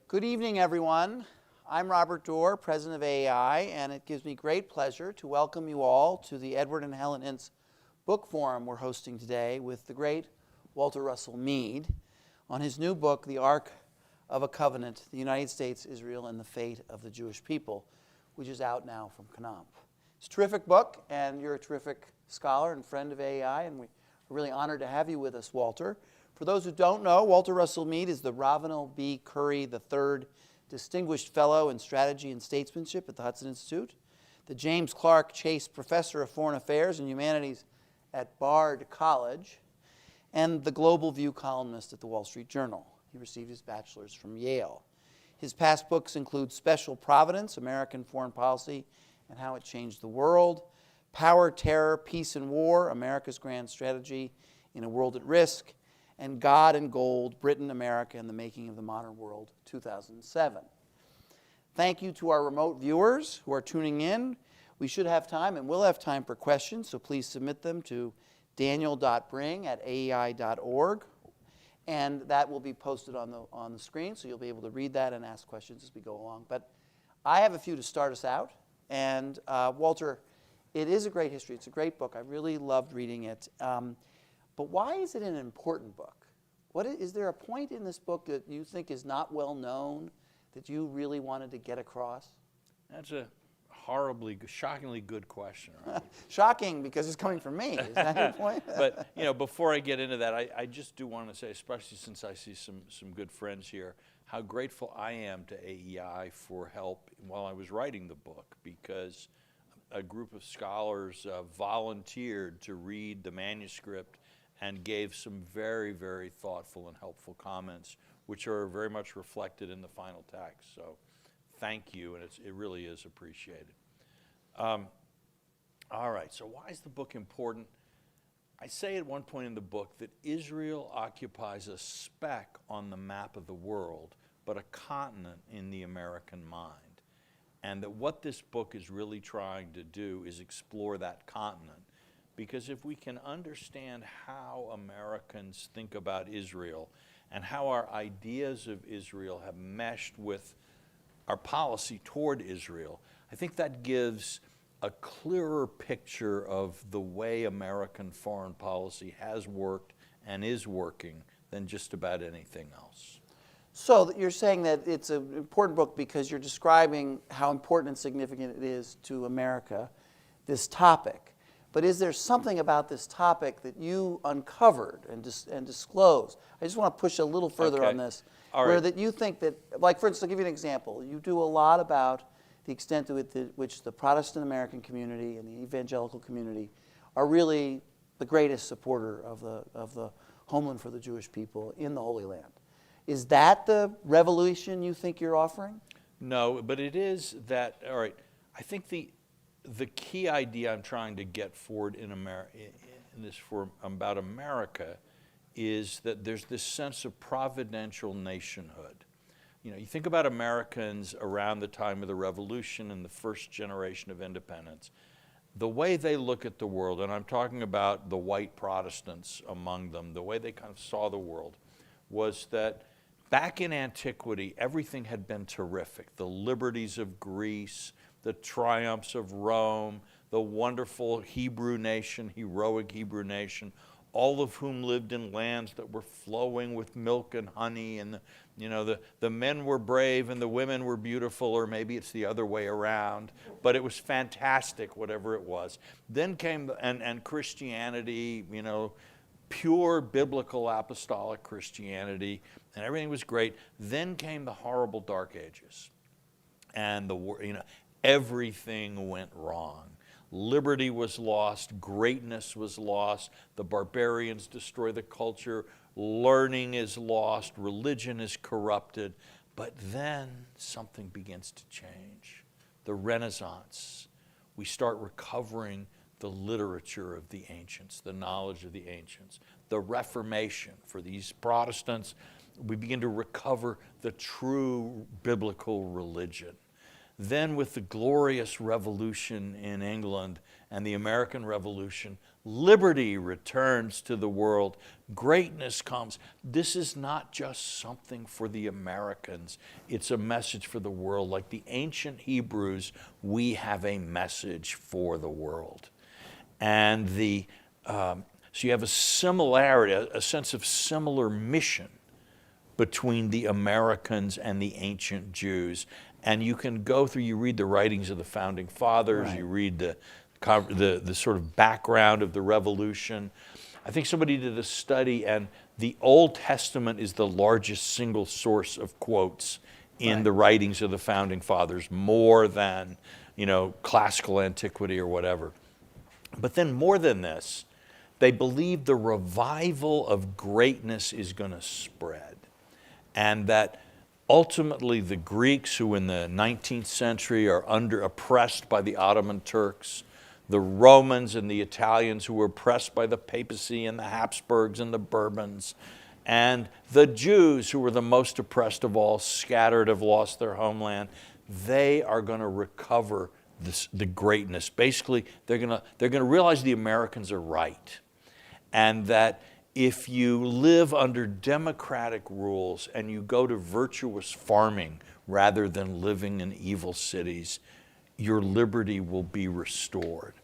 Good evening, everyone. I'm Robert Doar, president of AEI, and it gives me great pleasure to welcome you all to the Edward and Helen Ince book forum we're hosting today with the great Walter Russell Mead on his new book, The Ark of a Covenant, The United States, Israel, and the Fate of the Jewish People, which is out now from Knopf. It's a terrific book, and you're a terrific scholar and friend of AEI, and we're really honored to have you with us, Walter. For those who don't know, Walter Russell Mead is the Ravenel B. Curry III Distinguished Fellow in Strategy and Statesmanship at the Hudson Institute, the James Clark Chase Professor of Foreign Affairs and Humanities at Bard College, and the Global View columnist at the Wall Street Journal. He received his bachelor's from Yale. His past books include Special Providence, American Foreign Policy and How It Changed the World, Power, Terror, Peace and War, America's Grand Strategy in a World at Risk, and God and Gold, Britain, America, and the Making of the Modern World, 2007. Thank you to our remote viewers who are tuning in. We should have time, and we'll have time for questions, so please submit them to daniel.bring@aei.org, and that will be posted on the screen, so you'll be able to read that and ask questions as we go along. But I have a few to start us out, and Walter, it is a great history. It's a great book. I really loved reading it. But why is it an important book? Is there a point in this book that you think is not well known that you really wanted to get across? That's a shockingly good question. Right? Shocking because it's coming from me. Is that your point? But before I get into that, I just do want to say, especially since I see some good friends here, how grateful I am to AEI for help while I was writing the book, because a group of scholars volunteered to read the manuscript and gave some very, very thoughtful and helpful comments, which are very much reflected in the final text. So thank you, and it really is appreciated. All right, so why is the book important? I say at one point in the book that Israel occupies a speck on the map of the world, but a continent in the American mind. And that what this book is really trying to do is explore that continent. Because if we can understand how Americans think about Israel and how our ideas of Israel have meshed with our policy toward Israel, I think that gives a clearer picture of the way American foreign policy has worked and is working than just about anything else. So you're saying that it's an important book because you're describing how important and significant it is to America, this topic. But is there something about this topic that you uncovered and disclosed? I just want to push a little further on this, where that you think that, like for instance, I'll give you an example. You do a lot about the extent to which the Protestant American community and the evangelical community are really the greatest supporter of the homeland for the Jewish people in the Holy Land. Is that the revolution you think you're offering? No, but it is that, all right, I think the key idea I'm trying to get forward in this forum about America is that there's this sense of providential nationhood. You think about Americans around the time of the Revolution and the first generation of independence. The way they look at the world, and I'm talking about the white Protestants among them, the way they kind of saw the world was that back in antiquity, everything had been terrific. The liberties of Greece, the triumphs of Rome, the wonderful Hebrew nation, heroic Hebrew nation, all of whom lived in lands that were flowing with milk and honey, and the men were brave and the women were beautiful, or maybe it's the other way around, but it was fantastic, whatever it was. Then came and Christianity, pure biblical apostolic Christianity, and everything was great. Then came the horrible Dark Ages, and everything went wrong. Liberty was lost, greatness was lost, the barbarians destroy the culture, learning is lost, religion is corrupted. But then something begins to change. The Renaissance. We start recovering the literature of the ancients, the knowledge of the ancients. The Reformation, for these Protestants, we begin to recover the true biblical religion. then with the glorious revolution in England and the American Revolution, liberty returns to the world, greatness comes. This is not just something for the Americans, it's a message for the world. Like the ancient Hebrews, we have a message for the world. And so you have a similarity, a sense of similar mission between the Americans and the ancient Jews. And you can go through, you read the writings of the founding fathers, you read the sort of background of the revolution. I think somebody did a study, and the Old Testament is the largest single source of quotes in the writings of the founding fathers, more than, classical antiquity or whatever. But then more than this, they believe the revival of greatness is going to spread, and that ultimately the Greeks, who in the 19th century are oppressed by the Ottoman Turks, the Romans and the Italians who were oppressed by the papacy and the Habsburgs and the Bourbons, and the Jews who were the most oppressed of all, scattered, have lost their homeland, they are going to recover the greatness. Basically, they're going to realize the Americans are right, and that if you live under democratic rules and you go to virtuous farming rather than living in evil cities, your liberty will be restored.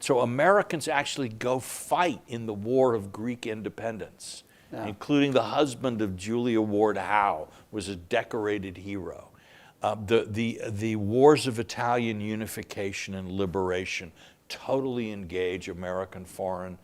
So Americans actually go fight in the War of Greek Independence, including the husband of Julia Ward Howe, was a decorated hero. The wars of Italian unification and liberation totally engage American foreign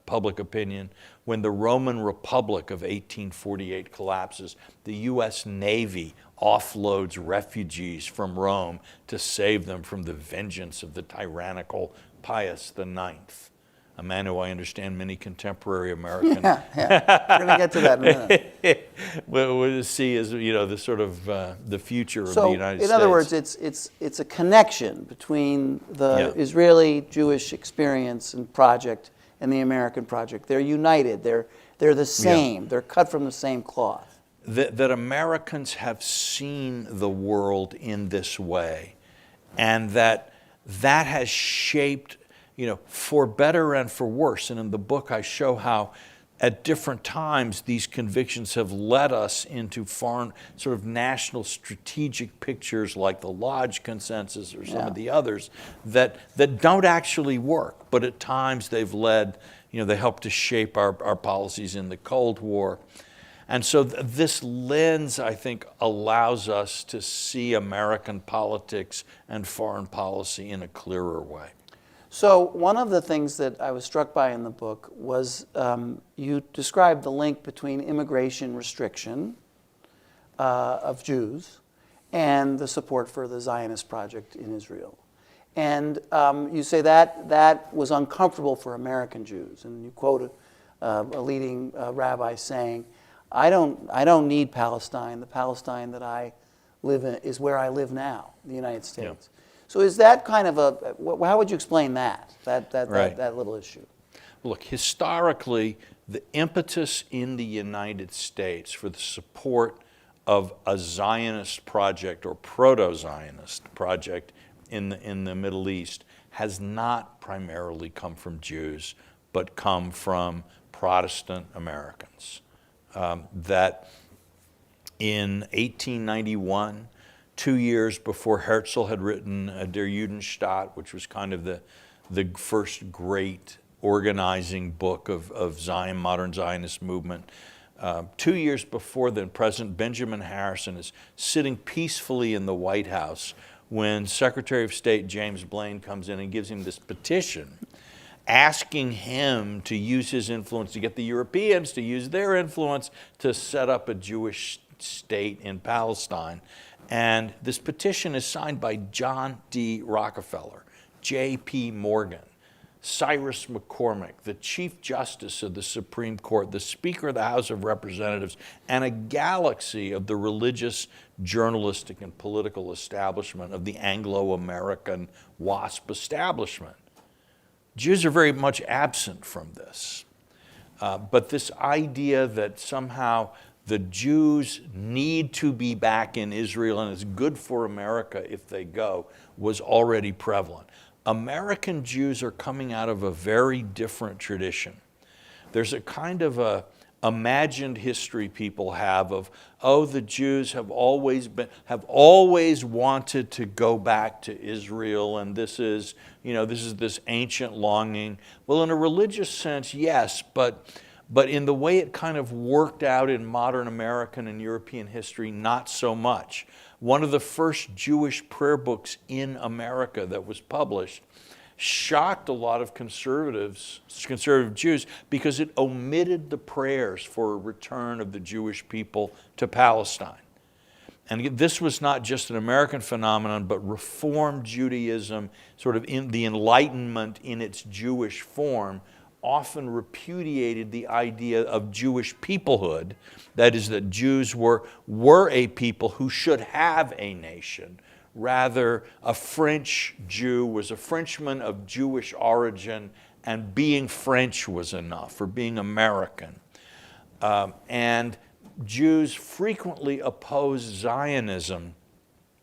public opinion. When the Roman Republic of 1848 collapses, the U.S. Navy offloads refugees from Rome to save them from the vengeance of the tyrannical Pius IX, a man who I understand many contemporary American... We're going to get to that in a minute. we'll see as, the sort of the future of the United States. So, in other words, it's a connection between the Israeli Jewish experience and project and the American project. They're united. They're the same. They're cut from the same cloth. That Americans have seen the world in this way, and that has shaped, for better and for worse. And in the book, I show how at different times these convictions have led us into foreign, sort of national strategic pictures like the Lodge Consensus or some of the others that don't actually work, but at times they've led, they help to shape our policies in the Cold War. And so this lens, I think, allows us to see American politics and foreign policy in a clearer way. So one of the things that I was struck by in the book was you described the link between immigration restriction of Jews and the support for the Zionist project in Israel. And you say that was uncomfortable for American Jews. And you quote a leading rabbi saying, I don't need Palestine. The Palestine that I live in is where I live now, the United States. Yeah. So is that kind of how would you explain that little issue? Look, historically, the impetus in the United States for the support of a Zionist project or proto-Zionist project in the Middle East has not primarily come from Jews, but come from Protestant Americans. That in 1891, 2 years before Herzl had written Der Judenstaat, which was kind of the first great organizing book of Zion, modern Zionist movement, 2 years before then, President Benjamin Harrison is sitting peacefully in the White House when Secretary of State James Blaine comes in and gives him this petition asking him to use his influence to get the Europeans to use their influence to set up a Jewish state in Palestine. And this petition is signed by John D. Rockefeller, J.P. Morgan, Cyrus McCormick, the Chief Justice of the Supreme Court, the Speaker of the House of Representatives, and a galaxy of the religious, journalistic, and political establishment of the Anglo-American WASP establishment. Jews are very much absent from this. But this idea that somehow the Jews need to be back in Israel and it's good for America if they go, was already prevalent. American Jews are coming out of a very different tradition. There's a kind of a imagined history people have of, oh, the Jews have always wanted to go back to Israel, and this is this ancient longing. Well, in a religious sense, yes, but in the way it kind of worked out in modern American and European history, not so much. One of the first Jewish prayer books in America that was published shocked a lot of conservative Jews because it omitted the prayers for a return of the Jewish people to Palestine. And again, this was not just an American phenomenon, but Reform Judaism, sort of in the Enlightenment in its Jewish form, often repudiated the idea of Jewish peoplehood, that is, that Jews were a people who should have a nation. Rather, a French Jew was a Frenchman of Jewish origin, and being French was enough, or being American. And Jews frequently opposed Zionism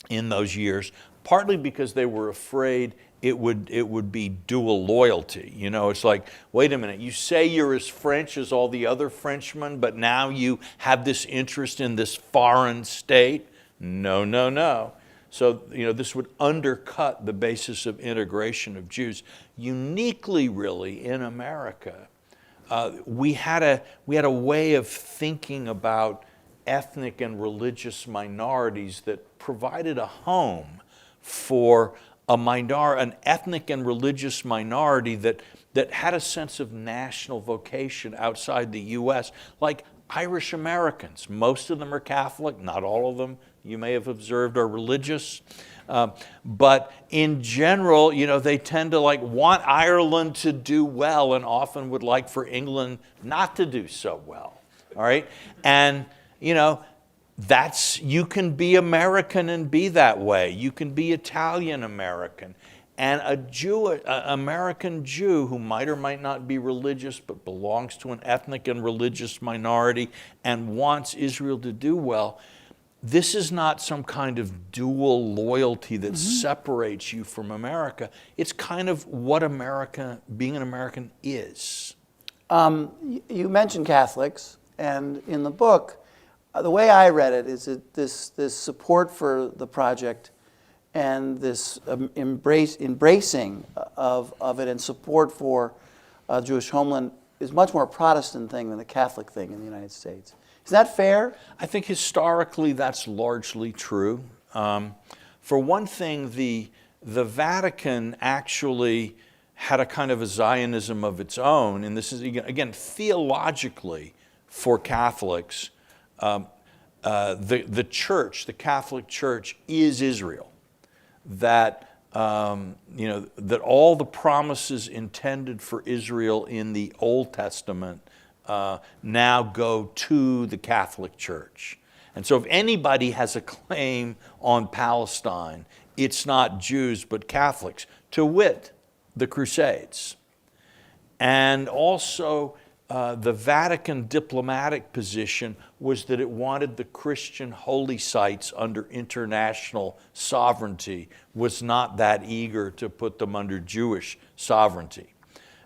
in those years, partly because they were afraid it would be dual loyalty. You know, it's like, wait a minute, you say you're as French as all the other Frenchmen, but now you have this interest in this foreign state? No, no, no. So, this would undercut the basis of integration of Jews. Uniquely, really, in America, we had a way of thinking about ethnic and religious minorities that provided a home for an ethnic and religious minority that had a sense of national vocation outside the U.S., like Irish Americans. Most of them are Catholic, not all of them, you may have observed, are religious. But in general, they tend to want Ireland to do well and often would like for England not to do so well, all right? And, you can be American and be that way. You can be Italian American. And an American Jew who might or might not be religious but belongs to an ethnic and religious minority and wants Israel to do well, this is not some kind of dual loyalty that separates you from America. It's kind of what being an American is. You mentioned Catholics, and in the book, the way I read it is that this support for the project and this embracing of it and support for Jewish homeland is much more a Protestant thing than a Catholic thing in the United States. Is that fair? I think historically that's largely true. For one thing, the Vatican actually had a kind of a Zionism of its own, and this is, again, theologically for Catholics, the church, the Catholic Church, is Israel. That that all the promises intended for Israel in the Old Testament now go to the Catholic Church. And so if anybody has a claim on Palestine, it's not Jews but Catholics, to wit, the Crusades. And also the Vatican diplomatic position was that it wanted the Christian holy sites under international sovereignty, was not that eager to put them under Jewish sovereignty.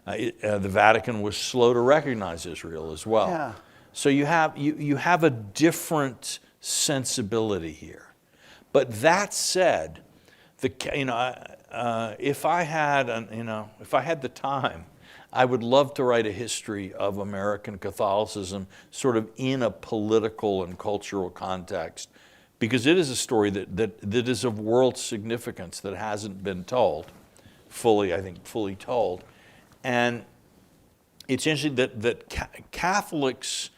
The Vatican was slow to recognize Israel as well. Yeah. So you have a different sensibility here. But that said, if I had the time, I would love to write a history of American Catholicism sort of in a political and cultural context, because it is a story that is of world significance that hasn't been told fully, I think, fully told. And it's interesting that Catholics,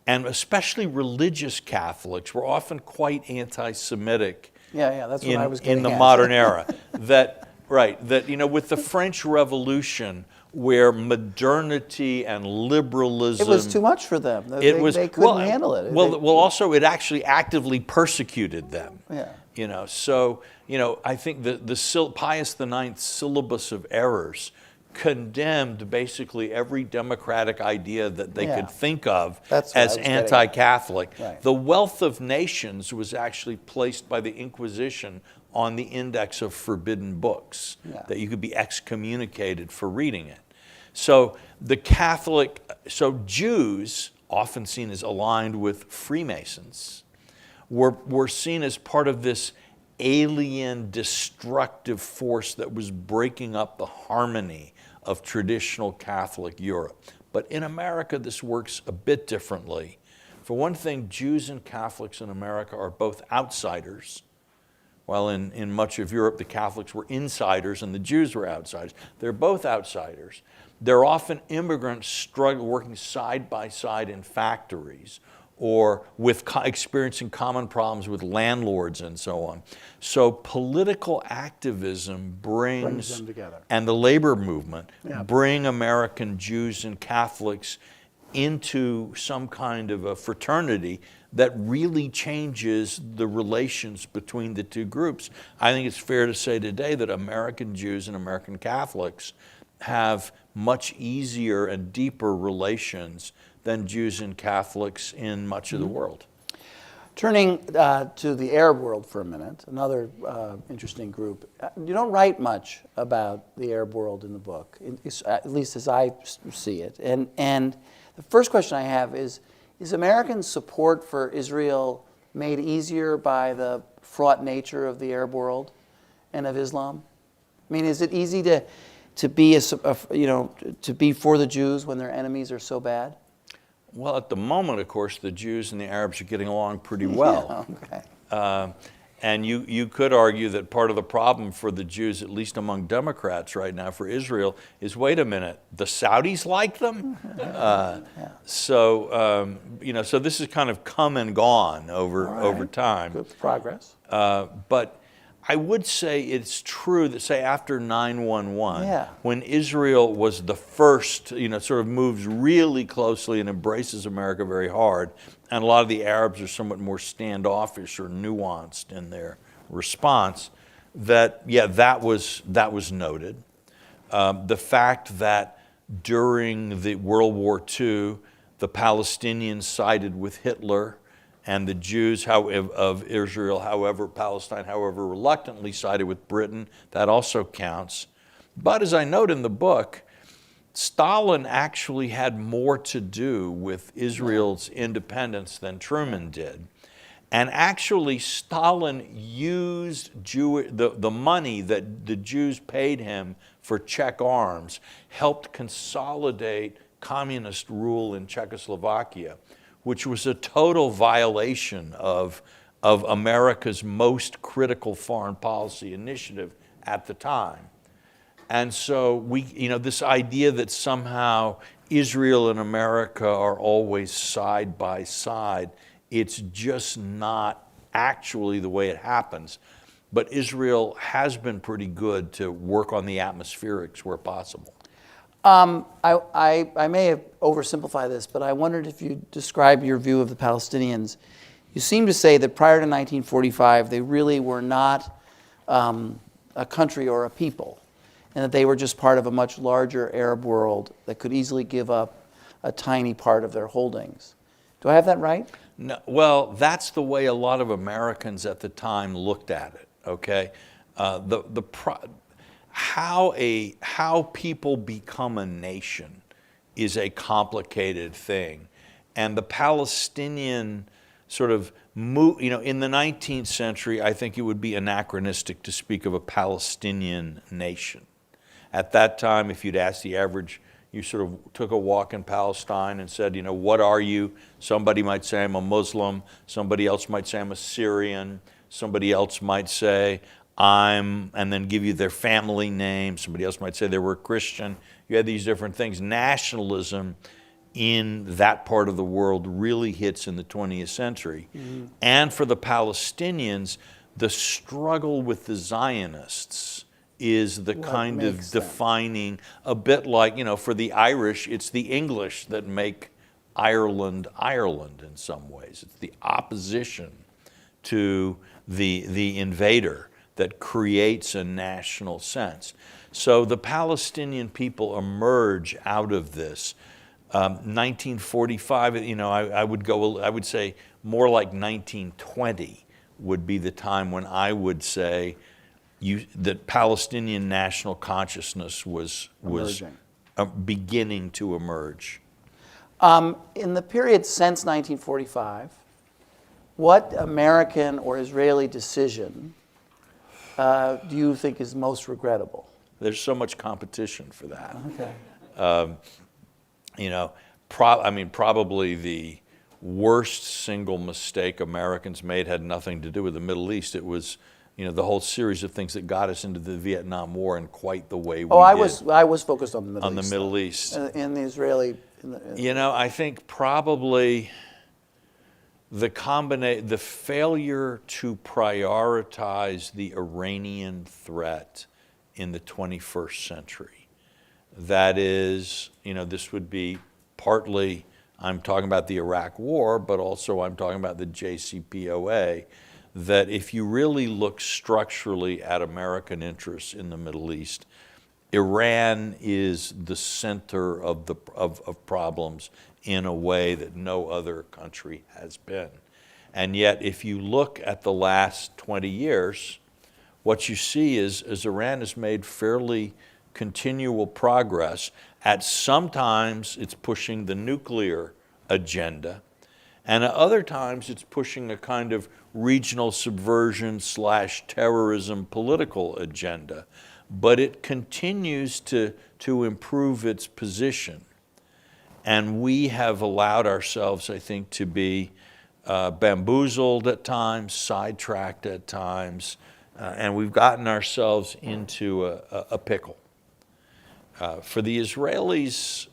and especially religious Catholics, were often quite anti-Semitic. Yeah, that's what I was getting in the at. modern era. That with the French Revolution, where modernity and liberalism, it was too much for them. They couldn't handle it. Also it actually actively persecuted them. Yeah. So I think the Pius IX syllabus of errors condemned basically every democratic idea that they Yeah. could think of That's what I as was getting at. anti-Catholic. Right. The wealth of nations was actually placed by the Inquisition on the index of forbidden books, Yeah. that you could be excommunicated for reading it. So Jews, often seen as aligned with Freemasons, were seen as part of this alien, destructive force that was breaking up the harmony of traditional Catholic Europe. But in America, this works a bit differently. For one thing, Jews and Catholics in America are both outsiders, while in much of Europe, the Catholics were insiders and the Jews were outsiders. They're both outsiders. They're often immigrants working side by side in factories or experiencing common problems with landlords and so on. So political activism brings them together. And the labor movement Yeah. bring American Jews and Catholics into some kind of a fraternity that really changes the relations between the two groups. I think it's fair to say today that American Jews and American Catholics have much easier and deeper relations than Jews and Catholics in much of the world. Turning to the Arab world for a minute, another interesting group. You don't write much about the Arab world in the book, at least as I see it. And the first question I have is American support for Israel made easier by the fraught nature of the Arab world and of Islam? I mean, is it easy to be to be for the Jews when their enemies are so bad? Well, at the moment, of course, the Jews and the Arabs are getting along pretty well. Yeah, okay. And you could argue that part of the problem for the Jews, at least among Democrats right now, for Israel, is, wait a minute, the Saudis like them? So this has kind of come and gone over time. Good progress. But I would say it's true that, say, after 9/11, Yeah. when Israel was the first, sort of moves really closely and embraces America very hard, and a lot of the Arabs are somewhat more standoffish or nuanced in their response, that was noted. The fact that during the World War II, the Palestinians sided with Hitler, and the Jews of Israel, Palestine, however, reluctantly sided with Britain. That also counts. But as I note in the book, Stalin actually had more to do with Israel's independence than Truman did. And actually, Stalin used the money that the Jews paid him for Czech arms, helped consolidate communist rule in Czechoslovakia, which was a total violation of America's most critical foreign policy initiative at the time. And so this idea that somehow Israel and America are always side by side, it's just not actually the way it happens. But Israel has been pretty good to work on the atmospherics where possible. I may have oversimplified this, but I wondered if you'd describe your view of the Palestinians. You seem to say that prior to 1945, they really were not a country or a people, and that they were just part of a much larger Arab world that could easily give up a tiny part of their holdings. Do I have that right? No, well, that's the way a lot of Americans at the time looked at it, okay? How people become a nation is a complicated thing. And the Palestinian sort of move, in the 19th century, I think it would be anachronistic to speak of a Palestinian nation. At that time, if you'd asked the average, you sort of took a walk in Palestine and said, what are you? Somebody might say, I'm a Muslim. Somebody else might say, I'm a Syrian. Somebody else might say, and then give you their family name. Somebody else might say they were a Christian. You had these different things. Nationalism in that part of the world really hits in the 20th century. Mm-hmm. And for the Palestinians, the struggle with the Zionists is the kind of defining, a bit like, for the Irish, it's the English that make Ireland, Ireland in some ways. It's the opposition to the invader that creates a national sense. So the Palestinian people emerge out of this. 1945, I would say more like 1920 would be the time when I would say that Palestinian national consciousness was beginning to emerge. In the period since 1945, what American or Israeli decision do you think is most regrettable? There's so much competition for that. Okay. Probably the worst single mistake Americans made had nothing to do with the Middle East. It was, the whole series of things that got us into the Vietnam War in quite the way we did. I was focused on the Middle East. On the Middle East. In the Israeli. I think probably the failure to prioritize the Iranian threat in the 21st century. That is, this would be partly, I'm talking about the Iraq War, but also I'm talking about the JCPOA, that if you really look structurally at American interests in the Middle East, Iran is the center of problems in a way that no other country has been. And yet, if you look at the last 20 years, what you see is Iran has made fairly continual progress. At sometimes it's pushing the nuclear agenda, and at other times it's pushing a kind of regional subversion / terrorism political agenda. But it continues to improve its position. And we have allowed ourselves, I think, to be bamboozled at times, sidetracked at times, and we've gotten ourselves into a pickle. For the Israelis,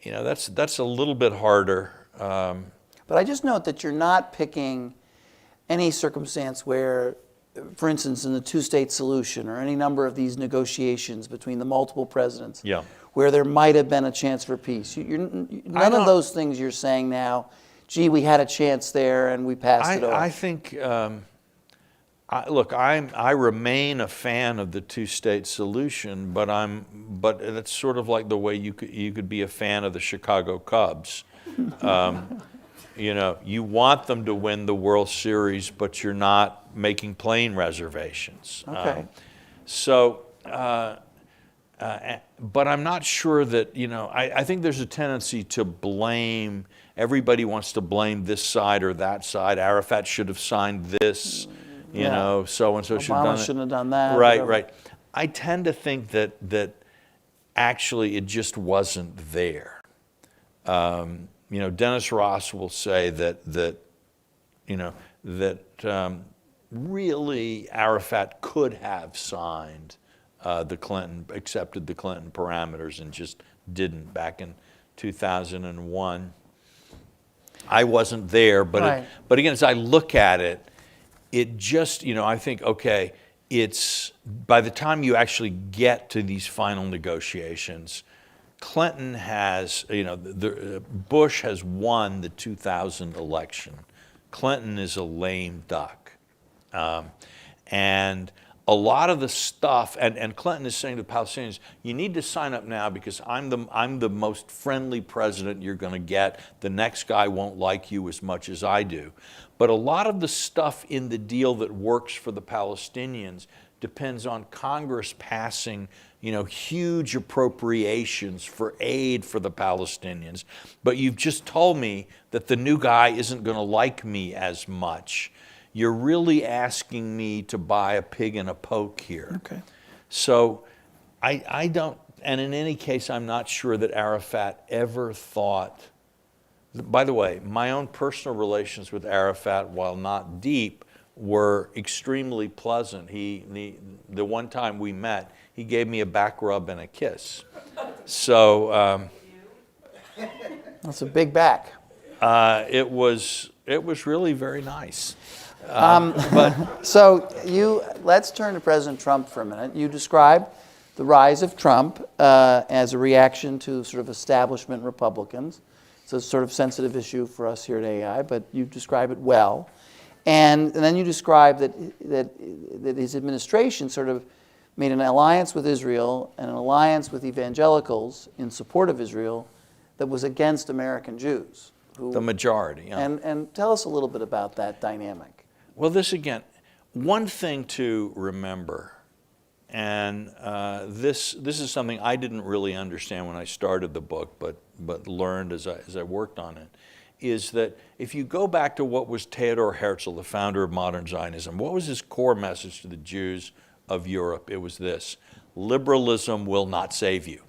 that's a little bit harder. But I just note that you're not picking any circumstance where, for instance, in the two-state solution or any number of these negotiations between the multiple presidents, where there might have been a chance for peace. None of those things you're saying now, gee, we had a chance there and we passed it off. I think, look, I remain a fan of the two-state solution, but it's sort of like the way you could be a fan of the Chicago Cubs. You want them to win the World Series, but you're not making plane reservations. Okay. But I'm not sure that, I think there's a tendency to blame, everybody wants to blame this side or that side. Arafat should have signed this, so-and-so should have done it. Obama shouldn't have done that. Right. I tend to think that actually it just wasn't there. Dennis Ross will say that really Arafat could have signed accepted the Clinton parameters and just didn't back in 2001. I wasn't there, but but again, as I look at it, it just, I think, okay, it's by the time you actually get to these final negotiations, Clinton has, Bush has won the 2000 election. Clinton is a lame duck. And a lot of the stuff, and Clinton is saying to the Palestinians, you need to sign up now because I'm the most friendly president you're going to get. The next guy won't like you as much as I do. But a lot of the stuff in the deal that works for the Palestinians depends on Congress passing huge appropriations for aid for the Palestinians. But you've just told me that the new guy isn't going to like me as much. You're really asking me to buy a pig in a poke here. Okay. So I don't, and in any case, I'm not sure that Arafat ever thought, by the way, my own personal relations with Arafat, while not deep, were extremely pleasant. The one time we met, he gave me a back rub and a kiss. So that's a big back. It was really very nice. So let's turn to President Trump for a minute. You describe the rise of Trump as a reaction to sort of establishment Republicans. It's a sort of sensitive issue for us here at AEI, but you describe it well. And then you describe that his administration sort of made an alliance with Israel and an alliance with evangelicals in support of Israel that was against American Jews. The majority, yeah. And tell us a little bit about that dynamic. Well, this again, one thing to remember, and this is something I didn't really understand when I started the book, but learned as I worked on it, is that if you go back to what was Theodor Herzl, the founder of modern Zionism, what was his core message to the Jews of Europe? It was this: liberalism will not save you.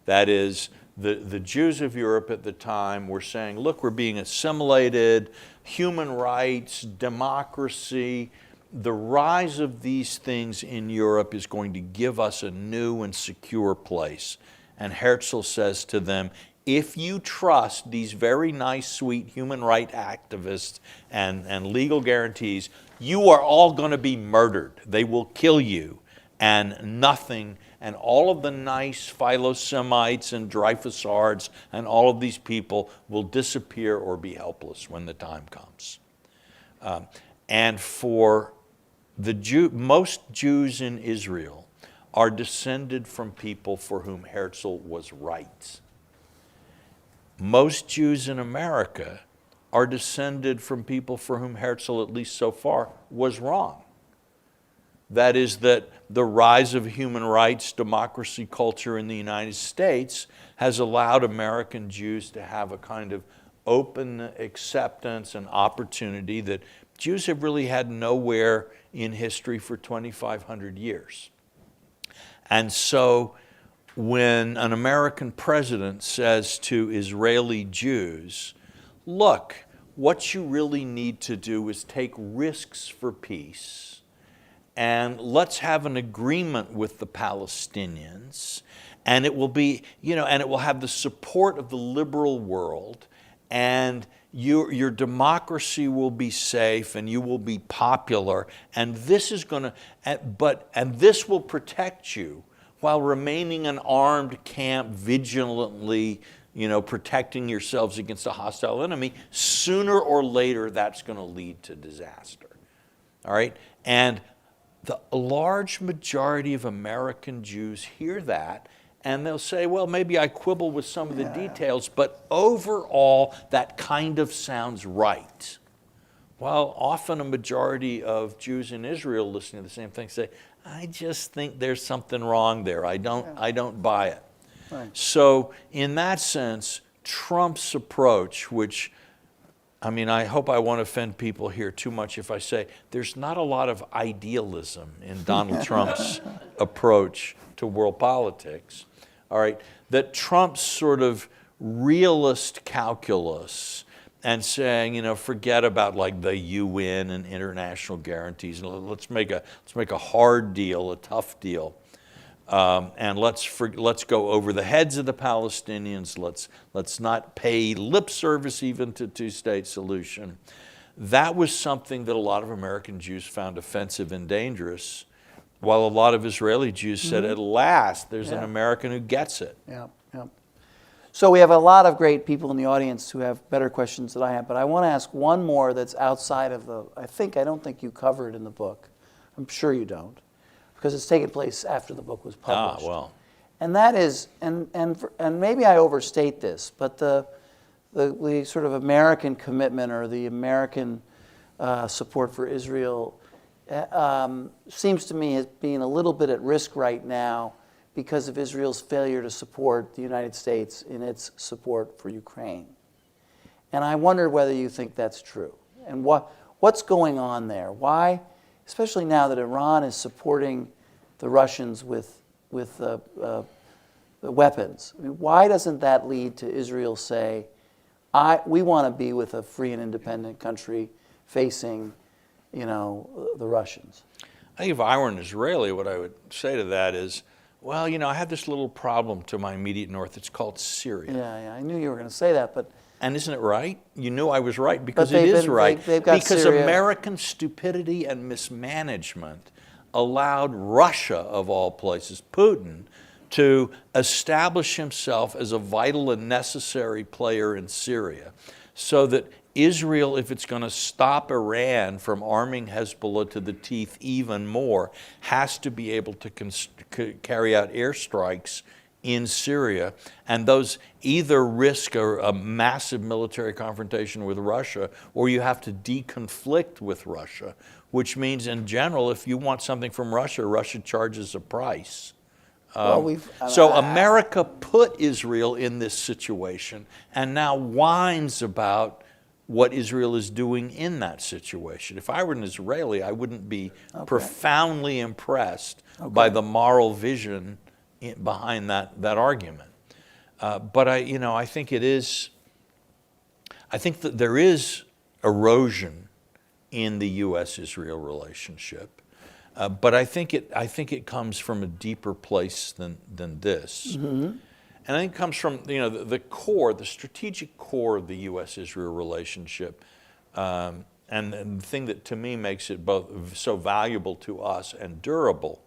That is, the Jews of Europe at the time were saying, look, we're being assimilated, human rights, democracy, the rise of these things in Europe is going to give us a new and secure place. And Herzl says to them, if you trust these very nice, sweet human rights activists and legal guarantees, you are all going to be murdered. They will kill you, and nothing, and all of the nice Philo-Semites and Dreyfusards and all of these people will disappear or be helpless when the time comes. And for the most Jews in Israel are descended from people for whom Herzl was right. Most Jews in America are descended from people for whom Herzl, at least so far, was wrong. That is, that the rise of human rights, democracy culture in the United States has allowed American Jews to have a kind of open acceptance and opportunity that Jews have really had nowhere in history for 2,500 years. And so when an American president says to Israeli Jews, look, what you really need to do is take risks for peace, and let's have an agreement with the Palestinians, and it will be, and it will have the support of the liberal world, and your democracy will be safe, and you will be popular, and this is going to, and this will protect you while remaining an armed camp, vigilantly, protecting yourselves against a hostile enemy. Sooner or later, that's going to lead to disaster. All right? And the large majority of American Jews hear that, and they'll say, well, maybe I quibble with some of the details, but overall, that kind of sounds right. While often a majority of Jews in Israel listening to the same thing say, I just think there's something wrong there. I don't buy it. Right. So in that sense, Trump's approach, which, I hope I won't offend people here too much if I say there's not a lot of idealism in Donald Trump's approach to world politics, all right, that Trump's sort of realist calculus and saying, forget about like the UN and international guarantees, and let's make a hard deal, a tough deal, and let's go over the heads of the Palestinians. Let's not pay lip service even to two-state solution. That was something that a lot of American Jews found offensive and dangerous, while a lot of Israeli Jews said, at last, there's an American who gets it. Yeah. So we have a lot of great people in the audience who have better questions than I have, but I want to ask one more that's outside of I don't think you cover it in the book. I'm sure you don't, because it's taken place after the book was published. Well. And that is, and maybe I overstate this, but the sort of American commitment or the American support for Israel seems to me as being a little bit at risk right now because of Israel's failure to support the United States in its support for Ukraine. And I wonder whether you think that's true. And what's going on there? Why, especially now that Iran is supporting the Russians with weapons, why doesn't that lead to Israel say, we want to be with a free and independent country facing, the Russians? I think if I were an Israeli, what I would say to that is, well, I have this little problem to my immediate north. It's called Syria. Yeah, I knew you were going to say that, but... And isn't it right? You knew I was right, because it is right. They've got because Syria. American stupidity and mismanagement allowed Russia, of all places, Putin, to establish himself as a vital and necessary player in Syria, so that Israel, if it's going to stop Iran from arming Hezbollah to the teeth even more, has to be able to carry out airstrikes in Syria, and those either risk a massive military confrontation with Russia, or you have to deconflict with Russia, which means in general, if you want something from Russia, Russia charges a price. So America put Israel in this situation and now whines about what Israel is doing in that situation. If I were an Israeli, I wouldn't be profoundly impressed by the moral vision behind that argument. But I think it is, I think that there is erosion in the U.S.-Israel relationship. But I think it comes from a deeper place than this. Mm-hmm. And I think it comes from the core, the strategic core of the U.S.-Israel relationship, and the thing that to me makes it both so valuable to us and durable,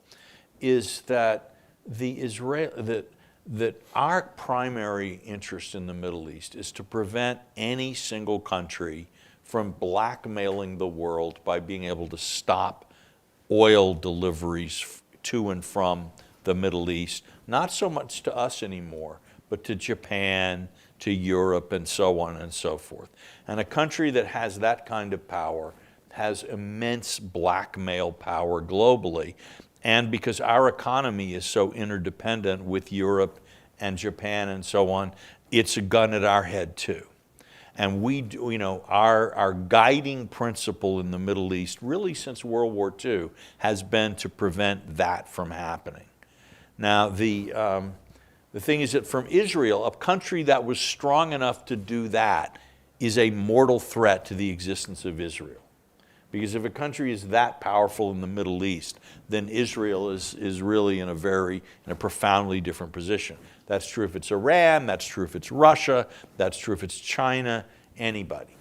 is that that our primary interest in the Middle East is to prevent any single country from blackmailing the world by being able to stop oil deliveries to and from the Middle East, not so much to us anymore, but to Japan, to Europe, and so on and so forth. And a country that has that kind of power has immense blackmail power globally. And because our economy is so interdependent with Europe and Japan and so on, it's a gun at our head too. And we do, our guiding principle in the Middle East, really since World War II, has been to prevent that from happening. Now, the thing is that from Israel, a country that was strong enough to do that is a mortal threat to the existence of Israel. Because if a country is that powerful in the Middle East, then Israel is really in a profoundly different position. That's true if it's Iran, that's true if it's Russia, that's true if it's China, anybody.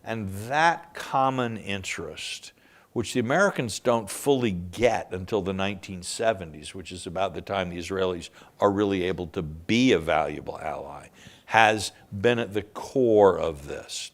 And that common interest, which the Americans don't fully get until the 1970s, which is about the time the Israelis are really able to be a valuable ally, has been at the core of this.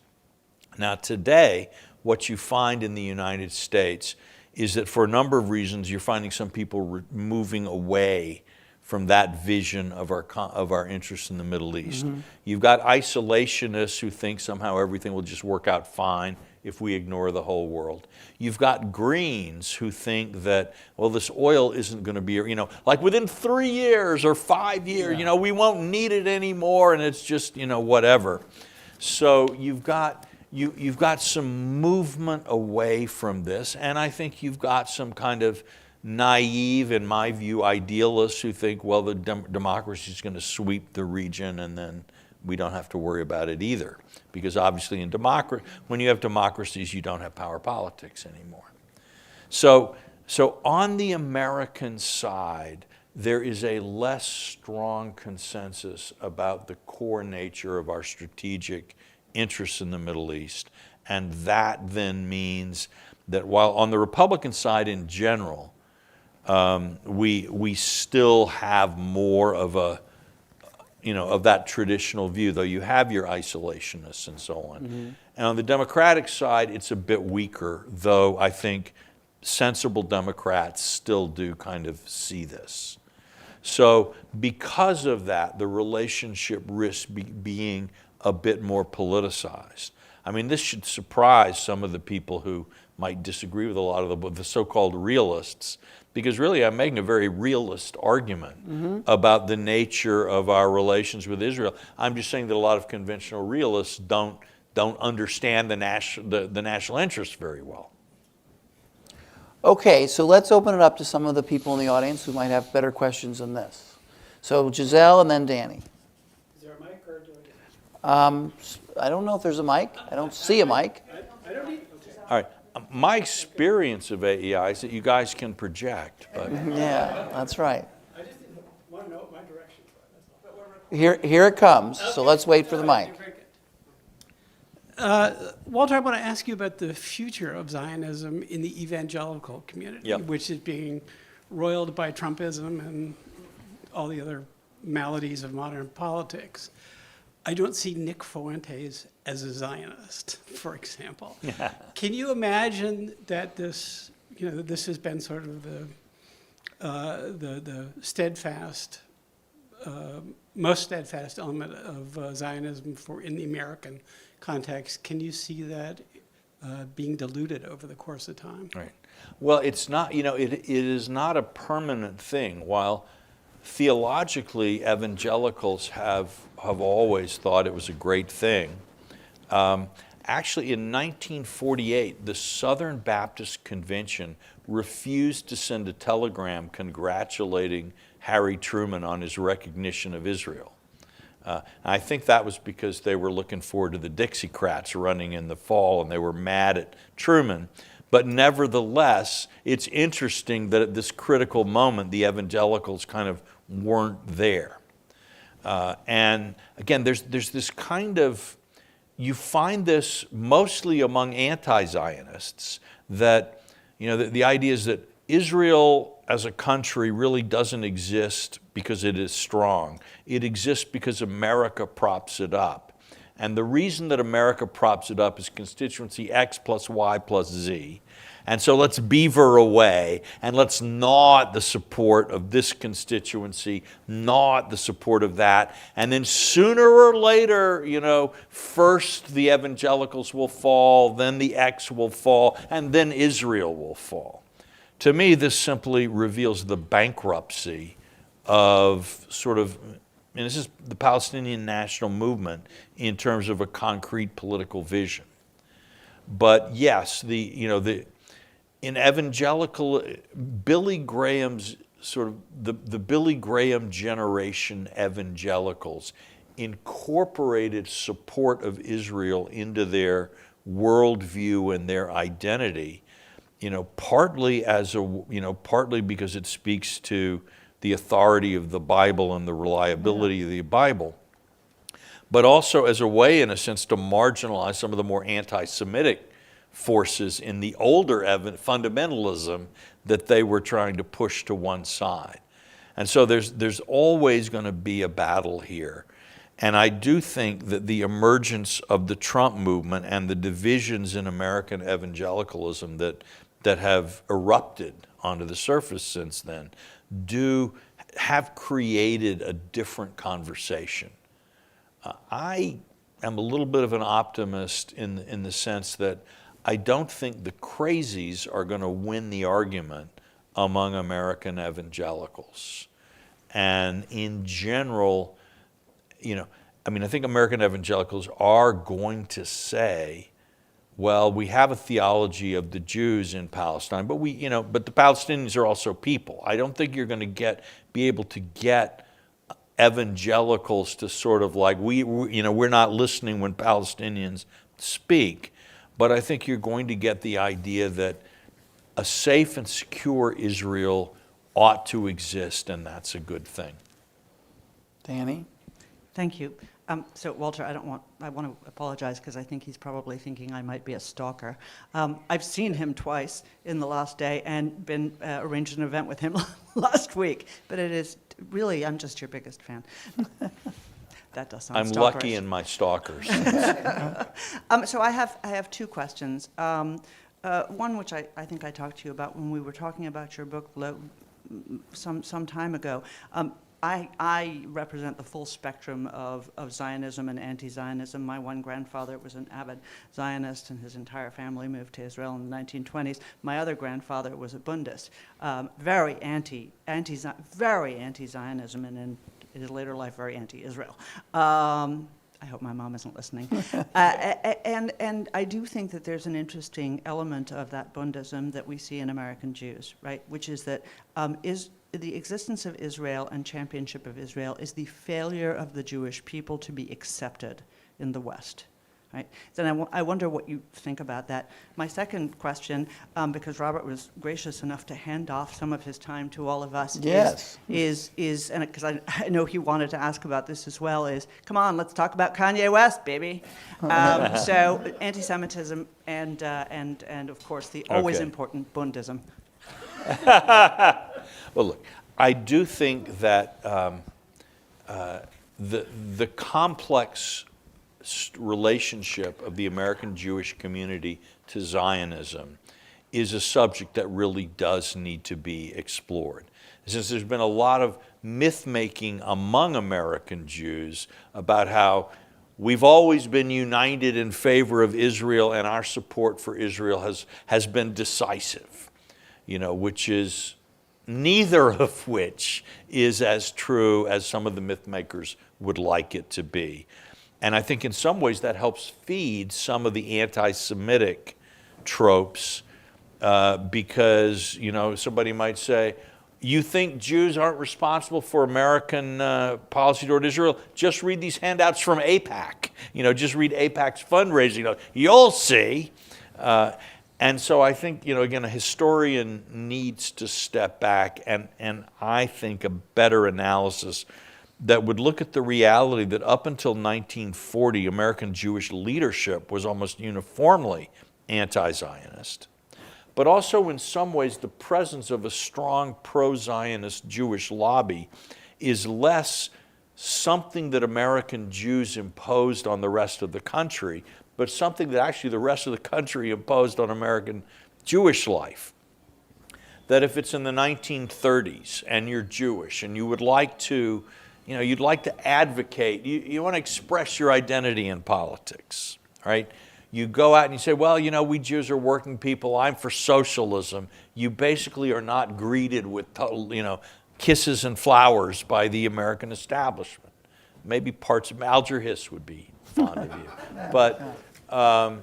Now today, what you find in the United States is that for a number of reasons, you're finding some people moving away from that vision of our interest in the Middle East. Mm-hmm. You've got isolationists who think somehow everything will just work out fine if we ignore the whole world. You've got Greens who think that, well, this oil isn't going to be, like within 3 years or 5 years, we won't need it anymore, and it's just, whatever. So you've got some movement away from this, and I think you've got some kind of naive, in my view, idealists who think, well, the democracy is going to sweep the region and then we don't have to worry about it either. Because obviously when you have democracies, you don't have power politics anymore. So on the American side, there is a less strong consensus about the core nature of our strategic interests in the Middle East. And that then means that while on the Republican side in general, we still have more of of that traditional view, though you have your isolationists and so on. Mm-hmm. And on the Democratic side, it's a bit weaker, though I think sensible Democrats still do kind of see this. So because of that, the relationship risks being a bit more politicized. I mean, this should surprise some of the people who might disagree with a lot of the so-called realists, because really I'm making a very realist argument about the nature of our relations with Israel. I'm just saying that a lot of conventional realists don't understand the national interest very well. Okay, so let's open it up to some of the people in the audience who might have better questions than this. So Giselle and then Danny. Is there a mic or do I I don't know if there's a mic. I don't see a mic. I don't need. Okay. All right. My experience of AEI is that you guys can project. But. Yeah, that's right. I just want to know my direction. Here it comes. Okay. So let's wait for the mic. Walter, I want to ask you about the future of Zionism in the evangelical community, which is being roiled by Trumpism and all the other maladies of modern politics. I don't see Nick Fuentes as a Zionist, for example. Can you imagine that this, this has been sort of the steadfast, most steadfast element of Zionism in the American context? Can you see that being diluted over the course of time? Right. Well, it's not, it is not a permanent thing. While theologically evangelicals have always thought it was a great thing, actually in 1948, the Southern Baptist Convention refused to send a telegram congratulating Harry Truman on his recognition of Israel. I think that was because they were looking forward to the Dixiecrats running in the fall and they were mad at Truman. But nevertheless, it's interesting that at this critical moment, the evangelicals kind of weren't there. And again, there's this kind of, you find this mostly among anti-Zionists, that the idea is that Israel as a country really doesn't exist because it is strong. It exists because America props it up. And the reason that America props it up is constituency X plus Y plus Z. And so let's beaver away and let's gnaw at the support of this constituency, gnaw at the support of that. And then sooner or later, first the evangelicals will fall, then the X will fall, and then Israel will fall. To me, this simply reveals the bankruptcy of and this is the Palestinian national movement in terms of a concrete political vision. But yes, in evangelical, Billy Graham's the Billy Graham generation evangelicals incorporated support of Israel into their worldview and their identity, partly partly because it speaks to the authority of the Bible and the reliability of the Bible, but also as a way, in a sense, to marginalize some of the more anti-Semitic forces in the older fundamentalism that they were trying to push to one side. And so there's always going to be a battle here. And I do think that the emergence of the Trump movement and the divisions in American evangelicalism that have erupted onto the surface since then have created a different conversation. I am a little bit of an optimist in the sense that I don't think the crazies are going to win the argument among American evangelicals. And in general, I think American evangelicals are going to say, well, we have a theology of the Jews in Palestine, but but the Palestinians are also people. I don't think you're going to be able to get evangelicals to sort of like we're not listening when Palestinians speak, but I think you're going to get the idea that a safe and secure Israel ought to exist, and that's a good thing. Danny? Thank you. So Walter, I want to apologize because I think he's probably thinking I might be a stalker. I've seen him twice in the last day and been arranged an event with him last week, but it is really, I'm just your biggest fan. That does sound I'm stalkerish. lucky in my stalkers. So I have two questions. One which I think I talked to you about when we were talking about your book some time ago. I represent the full spectrum of Zionism and anti-Zionism. My one grandfather was an avid Zionist, and his entire family moved to Israel in the 1920s. My other grandfather was a Bundist, very anti-Zionism, and in his later life, very anti-Israel. I hope my mom isn't listening. And I do think that there's an interesting element of that Bundism that we see in American Jews, right? Which is that the existence of Israel and championship of Israel is the failure of the Jewish people to be accepted in the West, right? Then I wonder what you think about that. My second question, because Robert was gracious enough to hand off some of his time to all of us, Yes. is and because I know he wanted to ask about this as well, is come on, let's talk about Kanye West, baby. So anti-Semitism and of course the always important Bundism. Well, look, I do think that the complex relationship of the American Jewish community to Zionism is a subject that really does need to be explored. Since there's been a lot of myth-making among American Jews about how we've always been united in favor of Israel and our support for Israel has been decisive, which is neither of which is as true as some of the myth makers would like it to be. And I think in some ways that helps feed some of the anti-Semitic tropes because, somebody might say, you think Jews aren't responsible for American policy toward Israel? Just read these handouts from AIPAC. Just read AIPAC's fundraising. You'll see. And so I think, again, a historian needs to step back and I think a better analysis that would look at the reality that up until 1940, American Jewish leadership was almost uniformly anti-Zionist. But also in some ways the presence of a strong pro-Zionist Jewish lobby is less something that American Jews imposed on the rest of the country, but something that actually the rest of the country imposed on American Jewish life. That if it's in the 1930s and you're Jewish and you would like to, you'd like to advocate, you want to express your identity in politics, right? You go out and you say, well, we Jews are working people, I'm for socialism. You basically are not greeted with, kisses and flowers by the American establishment. Maybe parts of Alger Hiss would be fond of you. But, and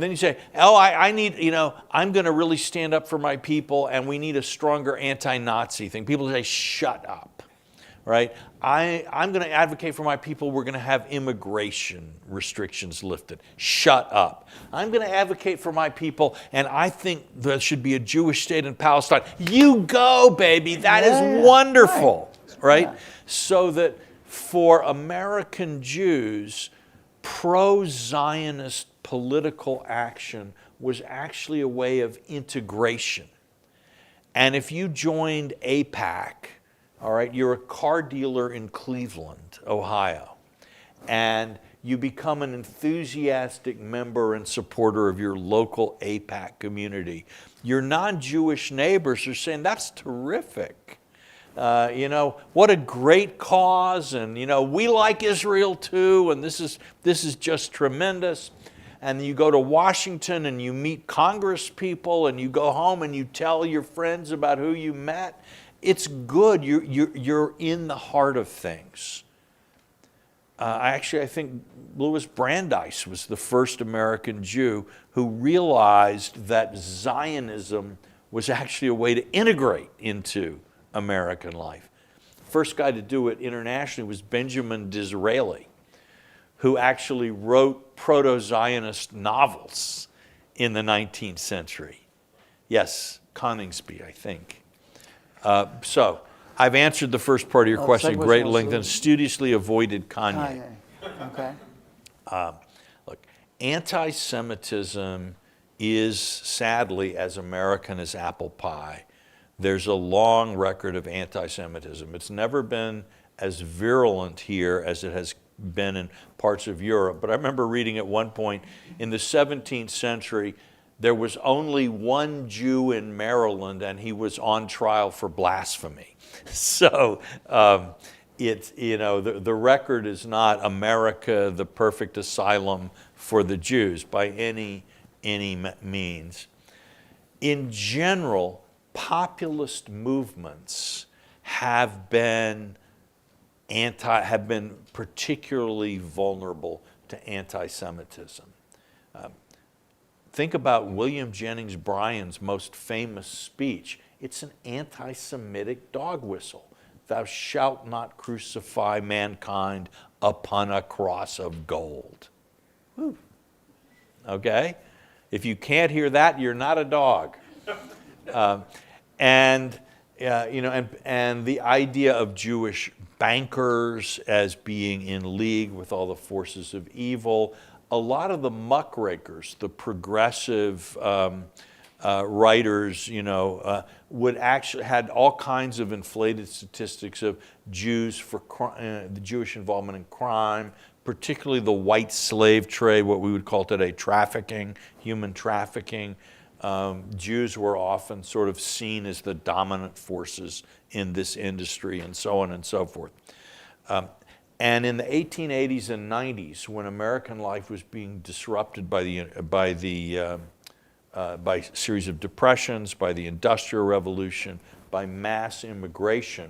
then you say, oh, I need, I'm going to really stand up for my people and we need a stronger anti-Nazi thing. People say, shut up. Right? I'm going to advocate for my people. We're going to have immigration restrictions lifted. Shut up. I'm going to advocate for my people, and I think there should be a Jewish state in Palestine. You go, baby. That is wonderful. Right? Yeah. So that for American Jews, pro-Zionist political action was actually a way of integration. And if you joined AIPAC, all right, you're a car dealer in Cleveland, Ohio, and you become an enthusiastic member and supporter of your local AIPAC community. Your non-Jewish neighbors are saying, that's terrific. What a great cause, and we like Israel too, and this is just tremendous. And you go to Washington and you meet Congress people, and you go home and you tell your friends about who you met. It's good. You're in the heart of things. I think Louis Brandeis was the first American Jew who realized that Zionism was actually a way to integrate into American life. First guy to do it internationally was Benjamin Disraeli, who actually wrote proto-Zionist novels in the 19th century. Yes, Coningsby, I think. So I've answered the first part of your question at great length and studiously avoided Kanye. Okay. Look, anti-Semitism is sadly as American as apple pie. There's a long record of anti-Semitism. It's never been as virulent here as it has been in parts of Europe. But I remember reading at one point in the 17th century, there was only one Jew in Maryland, and he was on trial for blasphemy. So the record is not America, the perfect asylum for the Jews by any means. In general, populist movements have been particularly vulnerable to anti-Semitism. Think about William Jennings Bryan's most famous speech. It's an anti-Semitic dog whistle. Thou shalt not crucify mankind upon a cross of gold. Whew. Okay? If you can't hear that, you're not a dog. And the idea of Jewish bankers as being in league with all the forces of evil. A lot of the muckrakers, the progressive writers, would actually had all kinds of inflated statistics of Jews for the Jewish involvement in crime, particularly the white slave trade, what we would call today trafficking, human trafficking. Jews were often sort of seen as the dominant forces in this industry, and so on and so forth. And in the 1880s and 90s, when American life was being disrupted by a series of depressions, by the Industrial Revolution, by mass immigration,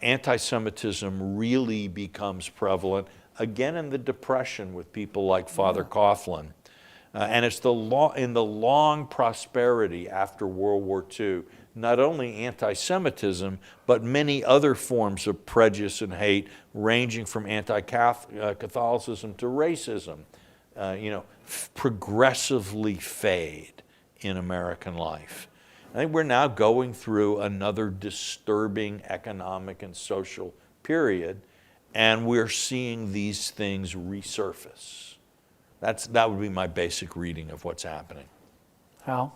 anti-Semitism really becomes prevalent, again in the Depression with people like Father Coughlin. And it's in the long prosperity after World War II, not only anti-Semitism, but many other forms of prejudice and hate, ranging from anti-Catholicism to racism, progressively fade in American life. I think we're now going through another disturbing economic and social period, and we're seeing these things resurface. That would be my basic reading of what's happening. Hal?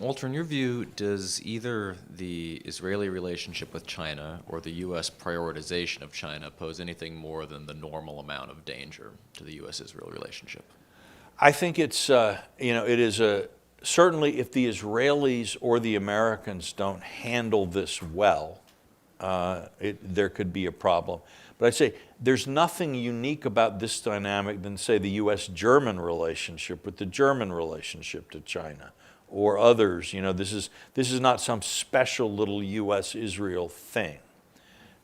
Walter, in your view, does either the Israeli relationship with China or the U.S. prioritization of China pose anything more than the normal amount of danger to the U.S.-Israel relationship? I think it's, it is certainly if the Israelis or the Americans don't handle this well, there could be a problem. But I'd say there's nothing unique about this dynamic than, say, the U.S.-German relationship with the German relationship to China or others. This is not some special little U.S.-Israel thing.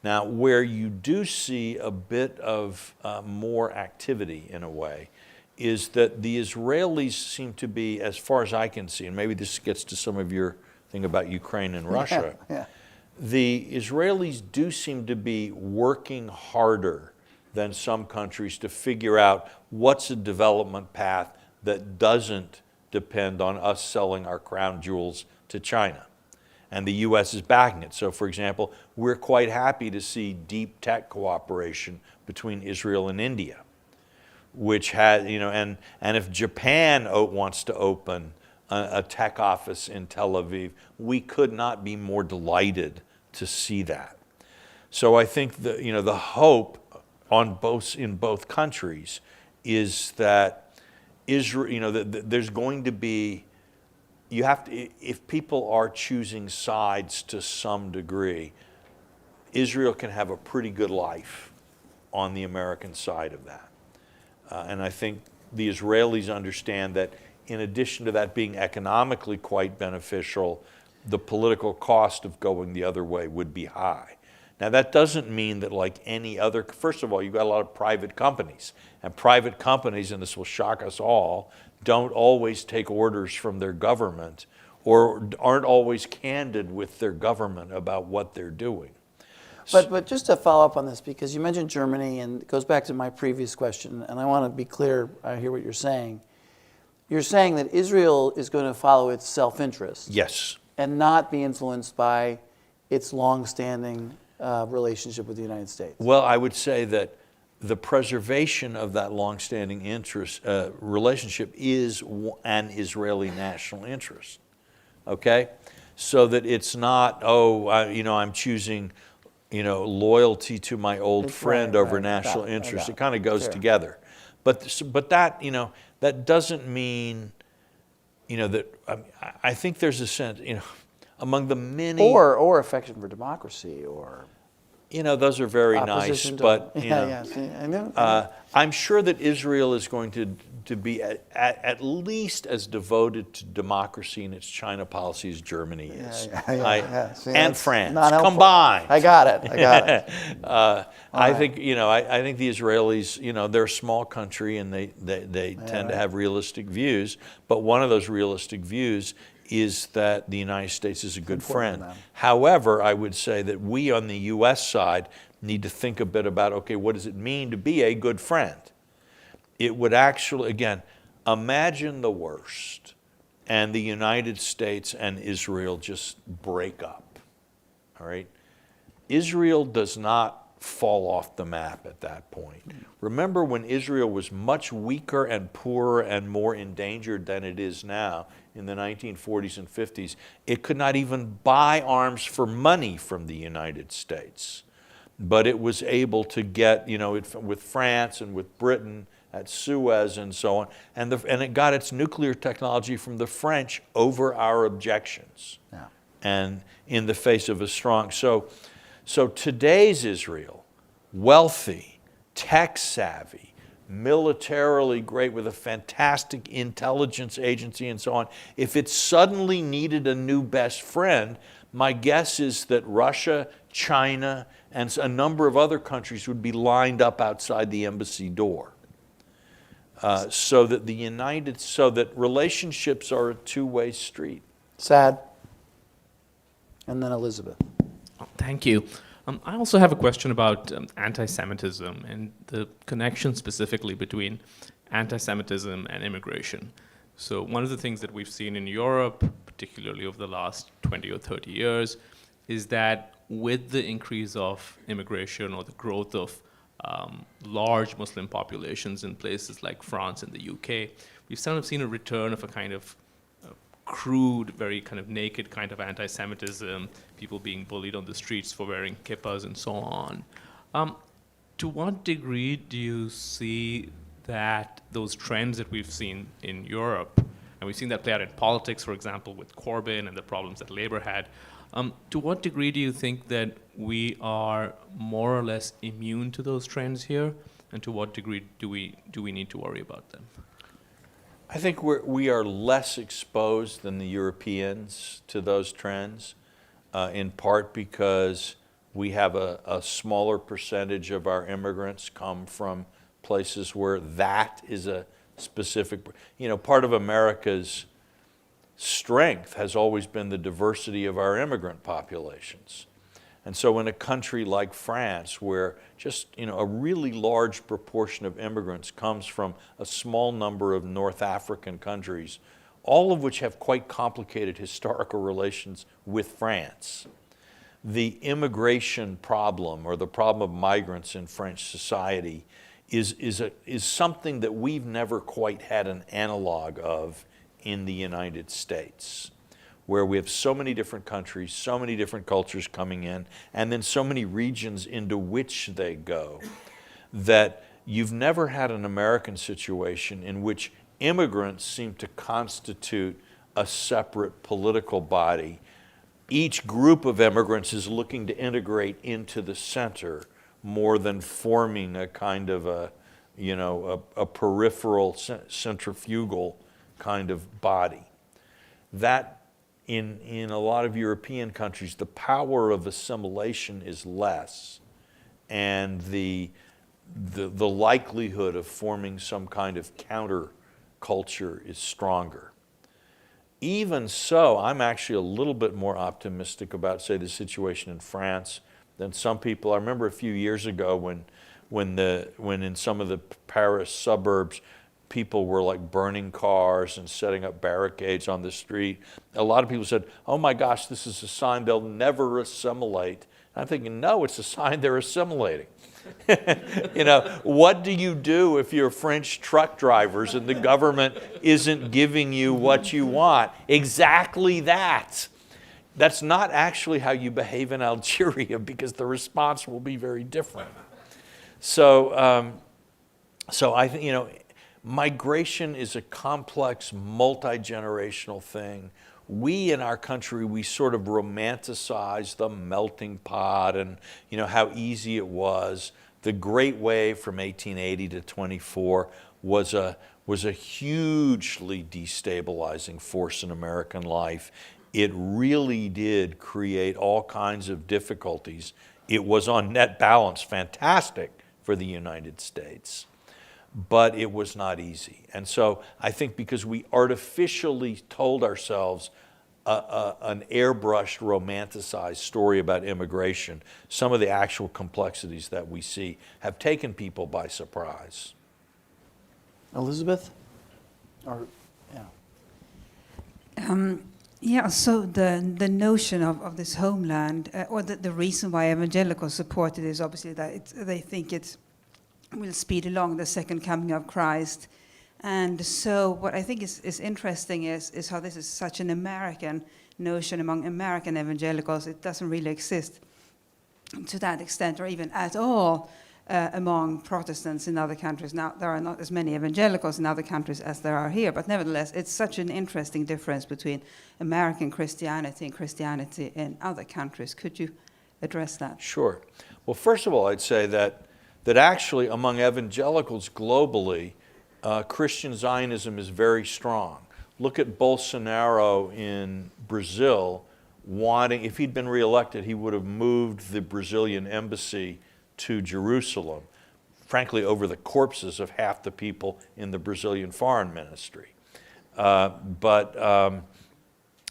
Now, where you do see a bit of more activity, in a way, is that the Israelis seem to be, as far as I can see, and maybe this gets to some of your thing about Ukraine and Russia, the Israelis do seem to be working harder than some countries to figure out what's a development path that doesn't depend on us selling our crown jewels to China. And the U.S. is backing it. So, for example, we're quite happy to see deep tech cooperation between Israel and India, which has, and if Japan wants to open a tech office in Tel Aviv, we could not be more delighted to see that. So I think the hope in both countries is that Israel, that there's going to be, if people are choosing sides to some degree, Israel can have a pretty good life on the American side of that. And I think the Israelis understand that in addition to that being economically quite beneficial, the political cost of going the other way would be high. Now, that doesn't mean that, like any other, first of all, you've got a lot of private companies, and private companies, and this will shock us all, don't always take orders from their government or aren't always candid with their government about what they're doing. But just to follow up on this, because you mentioned Germany, and it goes back to my previous question, and I want to be clear, I hear what you're saying. You're saying that Israel is going to follow its self-interest. Yes. And not be influenced by its long-standing relationship with the United States. Well, I would say that the preservation of that long-standing relationship is an Israeli national interest, okay? So that it's not, I'm choosing, loyalty to my old friend over national interest. It kind of goes together. But that, that doesn't mean, that I think there's a sense, among the many... Or affection for democracy, or... those are very nice, but, I'm sure that Israel is going to be at least as devoted to democracy in its China policy as Germany is. See, and France, combined. I got it. I think, I think the Israelis, they're a small country and they tend to have realistic views, but one of those realistic views is that the United States is a good friend. However, I would say that we on the U.S. side need to think a bit about, okay, what does it mean to be a good friend? It would actually, again, imagine the worst, and the United States and Israel just break up, all right? Israel does not fall off the map at that point. Remember when Israel was much weaker and poorer and more endangered than it is now in the 1940s and 50s, it could not even buy arms for money from the United States. But it was able to get, with France and with Britain at Suez and so on, and it got its nuclear technology from the French over our objections. Yeah. And in the face of a strong, so today's Israel, wealthy, tech savvy, militarily great with a fantastic intelligence agency and so on, if it suddenly needed a new best friend, my guess is that Russia, China, and a number of other countries would be lined up outside the embassy door. So that relationships are a two-way street. Sad. And then Elizabeth. Thank you. I also have a question about anti-Semitism and the connection specifically between anti-Semitism and immigration. So one of the things that we've seen in Europe, particularly over the last 20 or 30 years, is that with the increase of immigration or the growth of large Muslim populations in places like France and the UK, we've sort of seen a return of a kind of crude, very kind of naked kind of anti-Semitism, people being bullied on the streets for wearing kippas and so on. To what degree do you see that those trends that we've seen in Europe, and we've seen that play out in politics, for example, with Corbyn and the problems that Labour had, to what degree do you think that we are more or less immune to those trends here, and to what degree do we need to worry about them? I think we are less exposed than the Europeans to those trends, in part because we have a smaller percentage of our immigrants come from places where that is a specific, part of America's strength has always been the diversity of our immigrant populations. And so in a country like France, where just a really large proportion of immigrants comes from a small number of North African countries, all of which have quite complicated historical relations with France, the immigration problem or the problem of migrants in French society is something that we've never quite had an analog of in the United States, where we have so many different countries, so many different cultures coming in, and then so many regions into which they go, that you've never had an American situation in which immigrants seem to constitute a separate political body. Each group of immigrants is looking to integrate into the center more than forming a kind of a peripheral centrifugal kind of body. That in a lot of European countries, the power of assimilation is less, and the likelihood of forming some kind of counterculture is stronger. Even so, I'm actually a little bit more optimistic about, say, the situation in France than some people. I remember a few years ago when in some of the Paris suburbs, people were like burning cars and setting up barricades on the street. A lot of people said, oh my gosh, this is a sign they'll never assimilate. And I'm thinking, no, it's a sign they're assimilating. What do you do if you're French truck drivers and the government isn't giving you what you want? Exactly that. That's not actually how you behave in Algeria, because the response will be very different. So I think, migration is a complex, multi-generational thing. We in our country, we sort of romanticize the melting pot and how easy it was. The Great Wave from 1880 to 24 was a hugely destabilizing force in American life. It really did create all kinds of difficulties. It was on net balance fantastic for the United States, but it was not easy. And so I think because we artificially told ourselves an airbrushed, romanticized story about immigration, some of the actual complexities that we see have taken people by surprise. Elizabeth? Yeah, so the notion of this homeland, or the reason why evangelicals support it is obviously that they think it will speed along the second coming of Christ. And so what I think is interesting is how this is such an American notion among American evangelicals. It doesn't really exist to that extent or even at all among Protestants in other countries. Now, there are not as many evangelicals in other countries as there are here, but nevertheless, it's such an interesting difference between American Christianity and Christianity in other countries. Could you address that? Sure. Well, first of all, I'd say that actually among evangelicals globally, Christian Zionism is very strong. Look at Bolsonaro in Brazil wanting, if he'd been reelected, he would have moved the Brazilian embassy to Jerusalem, frankly, over the corpses of half the people in the Brazilian foreign ministry. And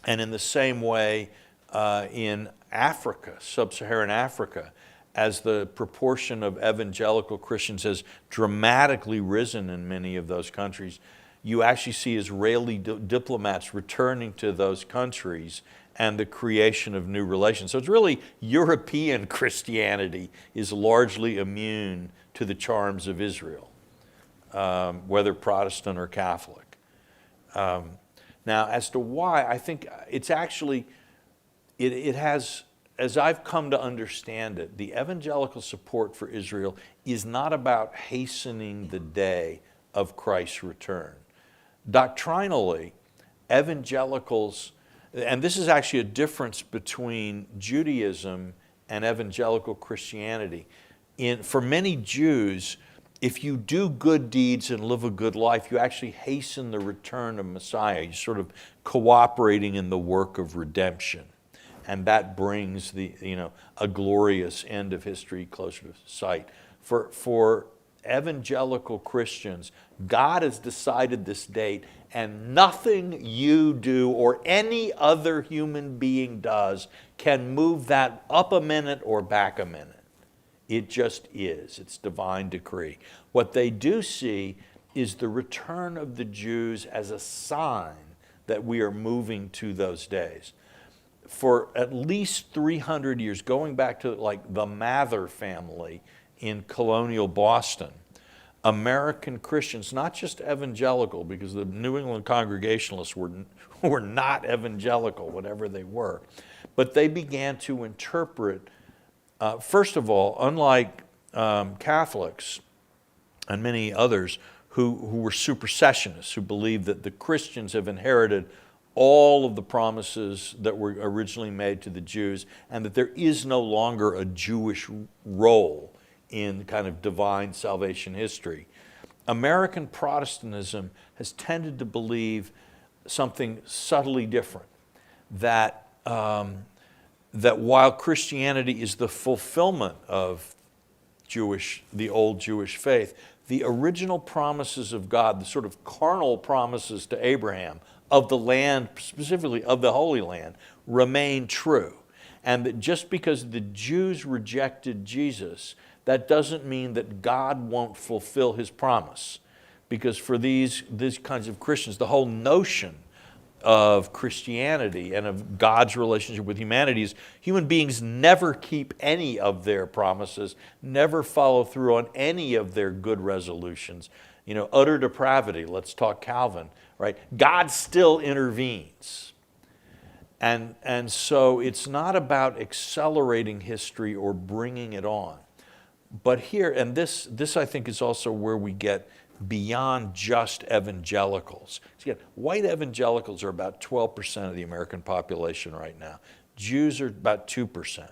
in the same way, in Africa, sub-Saharan Africa, as the proportion of evangelical Christians has dramatically risen in many of those countries, you actually see Israeli diplomats returning to those countries and the creation of new relations. So it's really European Christianity is largely immune to the charms of Israel, whether Protestant or Catholic. Now, as to why, I think it's actually, it has, as I've come to understand it, the evangelical support for Israel is not about hastening the day of Christ's return. Doctrinally, evangelicals, and this is actually a difference between Judaism and evangelical Christianity. For many Jews, if you do good deeds and live a good life, you actually hasten the return of Messiah. You're sort of cooperating in the work of redemption. And that brings a glorious end of history closer to sight. For evangelical Christians, God has decided this date, and nothing you do or any other human being does can move that up a minute or back a minute. It just is. It's divine decree. What they do see is the return of the Jews as a sign that we are moving to those days. For at least 300 years, going back to like the Mather family in colonial Boston, American Christians, not just evangelical, because the New England Congregationalists were not evangelical, whatever they were, but they began to interpret, first of all, unlike Catholics and many others who were supersessionists, who believed that the Christians have inherited all of the promises that were originally made to the Jews, and that there is no longer a Jewish role in kind of divine salvation history. American Protestantism has tended to believe something subtly different, that while Christianity is the fulfillment of the old Jewish faith, the original promises of God, the sort of carnal promises to Abraham of the land, specifically of the Holy Land, remain true. And that just because the Jews rejected Jesus, that doesn't mean that God won't fulfill his promise. Because for these kinds of Christians, the whole notion of Christianity and of God's relationship with humanity is human beings never keep any of their promises, never follow through on any of their good resolutions. Utter depravity, let's talk Calvin, right? God still intervenes. And so it's not about accelerating history or bringing it on. But here, and this I think is also where we get beyond just evangelicals. So again, white evangelicals are about 12% of the American population right now. Jews are about 2%.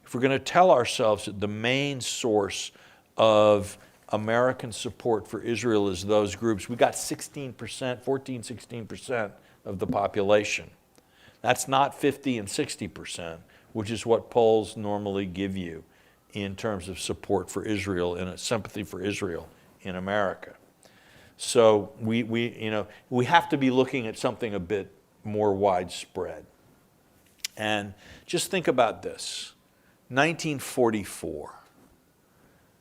If we're going to tell ourselves that the main source of American support for Israel is those groups, we got 16%, 16% of the population. That's not 50 and 60%, which is what polls normally give you in terms of support for Israel and a sympathy for Israel in America. So we have to be looking at something a bit more widespread. And just think about this. 1944,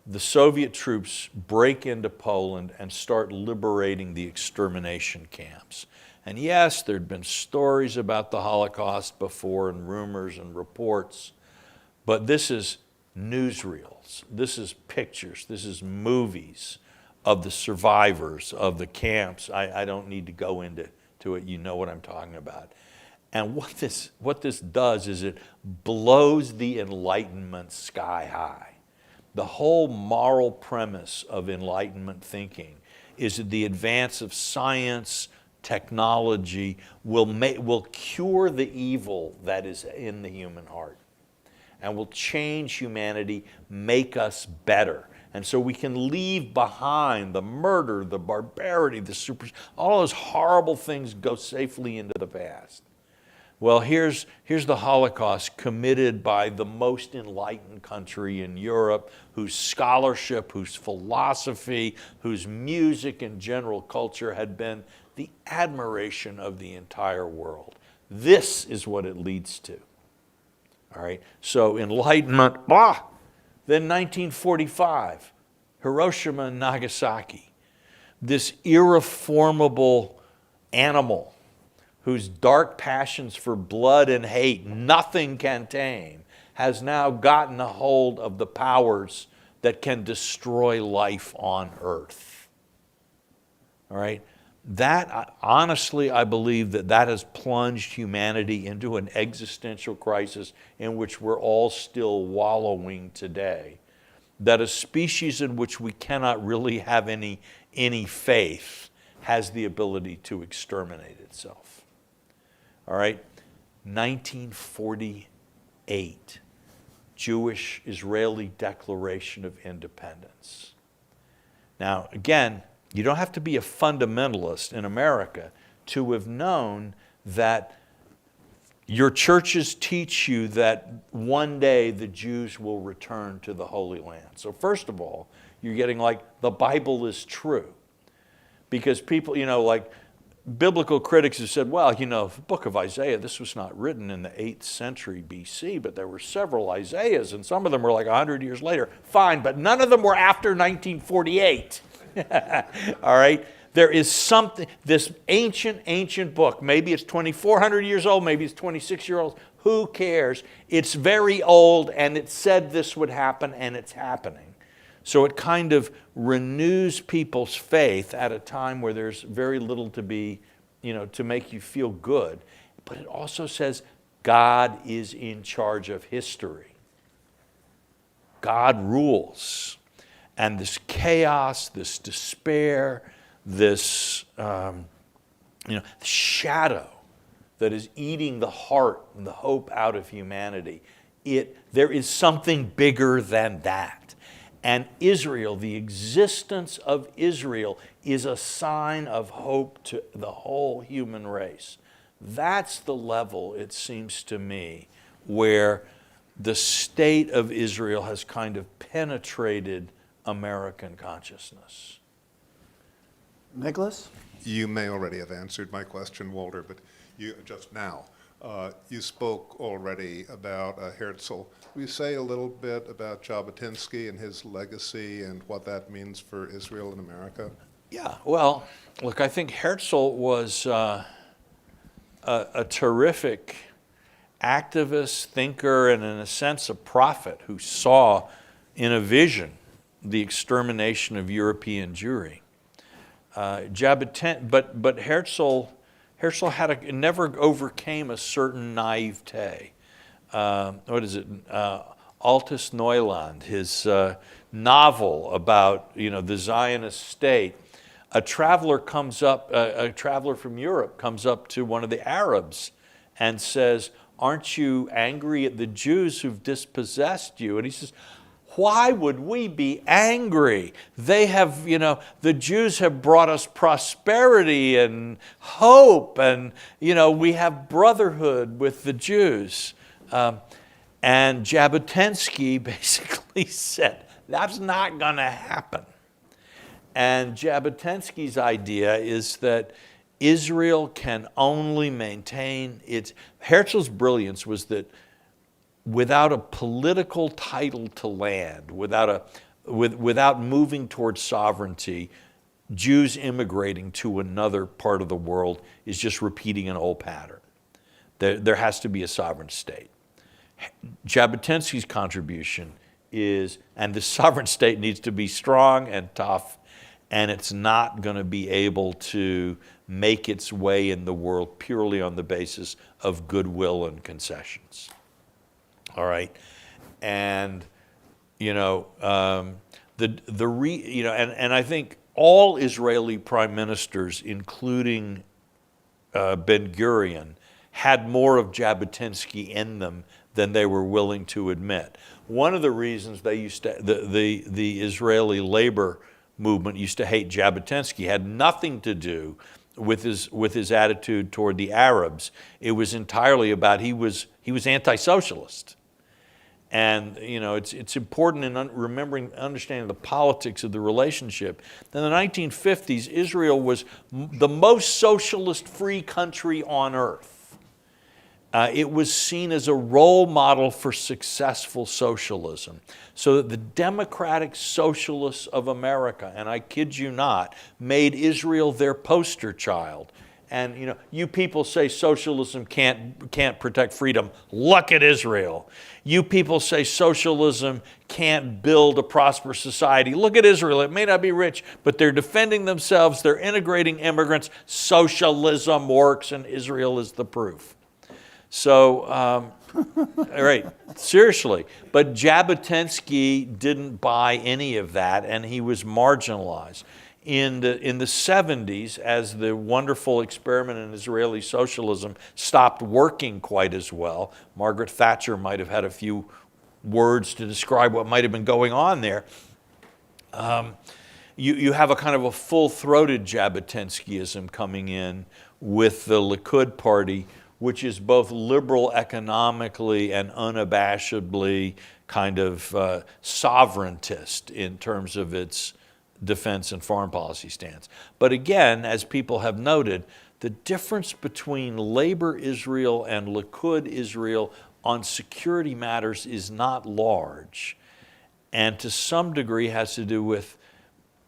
the Soviet troops break into Poland and start liberating the extermination camps. And yes, there'd been stories about the Holocaust before and rumors and reports, but this is newsreels, this is pictures, this is movies of the survivors of the camps. I don't need to go into it, you know what I'm talking about. And what this does is it blows the Enlightenment sky high. The whole moral premise of Enlightenment thinking is that the advance of science, technology will cure the evil that is in the human heart and will change humanity, make us better. And so we can leave behind the murder, the barbarity, all those horrible things go safely into the past. Well, here's the Holocaust committed by the most enlightened country in Europe, whose scholarship, whose philosophy, whose music and general culture had been the admiration of the entire world. This is what it leads to. All right, so Enlightenment, then 1945, Hiroshima and Nagasaki, this irreformable animal whose dark passions for blood and hate nothing can tame, has now gotten a hold of the powers that can destroy life on earth. All right? That, honestly, I believe that has plunged humanity into an existential crisis in which we're all still wallowing today. That a species in which we cannot really have any faith has the ability to exterminate itself. All right, 1948, Jewish-Israeli Declaration of Independence. Now, again, you don't have to be a fundamentalist in America to have known that your churches teach you that one day the Jews will return to the Holy Land. So first of all, you're getting like, the Bible is true. Because people, like, biblical critics have said, well, the book of Isaiah, this was not written in the 8th century BC, but there were several Isaiahs, and some of them were like 100 years later. Fine, but none of them were after 1948. All right? There is something, this ancient book, maybe it's 2,400 years old, maybe it's 26 years old, who cares? It's very old, and it said this would happen, and it's happening. So it kind of renews people's faith at a time where there's very little to be, to make you feel good. But it also says God is in charge of history. God rules. And this chaos, this despair, this shadow that is eating the heart and the hope out of humanity, there is something bigger than that. And Israel, the existence of Israel, is a sign of hope to the whole human race. That's the level, it seems to me, where the state of Israel has kind of penetrated American consciousness. Nicholas? You may already have answered my question, Walter, but just now. You spoke already about Herzl. Will you say a little bit about Jabotinsky and his legacy and what that means for Israel and America? Yeah, well, look, I think Herzl was a terrific activist, thinker, and in a sense a prophet who saw in a vision the extermination of European Jewry. But Herzl never overcame a certain naivete. Altes Neuland, his novel about the Zionist state. A traveler from Europe comes up to one of the Arabs and says, "Aren't you angry at the Jews who've dispossessed you?" And he says, "Why would we be angry? They have, the Jews have brought us prosperity and hope, and, we have brotherhood with the Jews." And Jabotinsky basically said, that's not going to happen. And Jabotinsky's idea is that Israel can only maintain its... Herzl's brilliance was that without a political title to land, without moving towards sovereignty, Jews immigrating to another part of the world is just repeating an old pattern. There has to be a sovereign state. Jabotinsky's contribution is, and the sovereign state needs to be strong and tough, and it's not going to be able to make its way in the world purely on the basis of goodwill and concessions. All right, and and I think all Israeli prime ministers, including Ben-Gurion, had more of Jabotinsky in them than they were willing to admit. One of the reasons they used to, the Israeli labor movement used to hate Jabotinsky had nothing to do with his attitude toward the Arabs. It was entirely about he was anti-socialist. And it's important in understanding the politics of the relationship. In the 1950s, Israel was the most socialist free country on earth. It was seen as a role model for successful socialism. So that the democratic socialists of America, and I kid you not, made Israel their poster child. And you people say socialism can't protect freedom. Look at Israel. You people say socialism can't build a prosperous society. Look at Israel. It may not be rich, but they're defending themselves. They're integrating immigrants. Socialism works, and Israel is the proof. So, all right, seriously. But Jabotinsky didn't buy any of that, and he was marginalized. In the 70s, as the wonderful experiment in Israeli socialism stopped working quite as well, Margaret Thatcher might have had a few words to describe what might have been going on there. You have a kind of a full-throated Jabotinskyism coming in with the Likud party, which is both liberal economically and unabashedly kind of sovereigntist in terms of its defense and foreign policy stance. But again, as people have noted, the difference between Labor Israel and Likud Israel on security matters is not large, and to some degree has to do with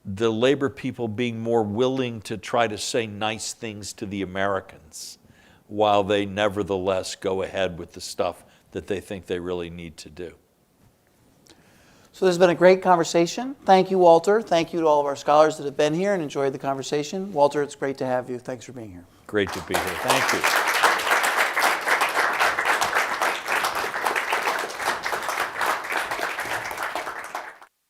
the Labor people being more willing to try to say nice things to the Americans, while they nevertheless go ahead with the stuff that they think they really need to do. So this has been a great conversation. Thank you, Walter. Thank you to all of our scholars that have been here and enjoyed the conversation. Walter, it's great to have you. Thanks for being here. Great to be here. Thank you.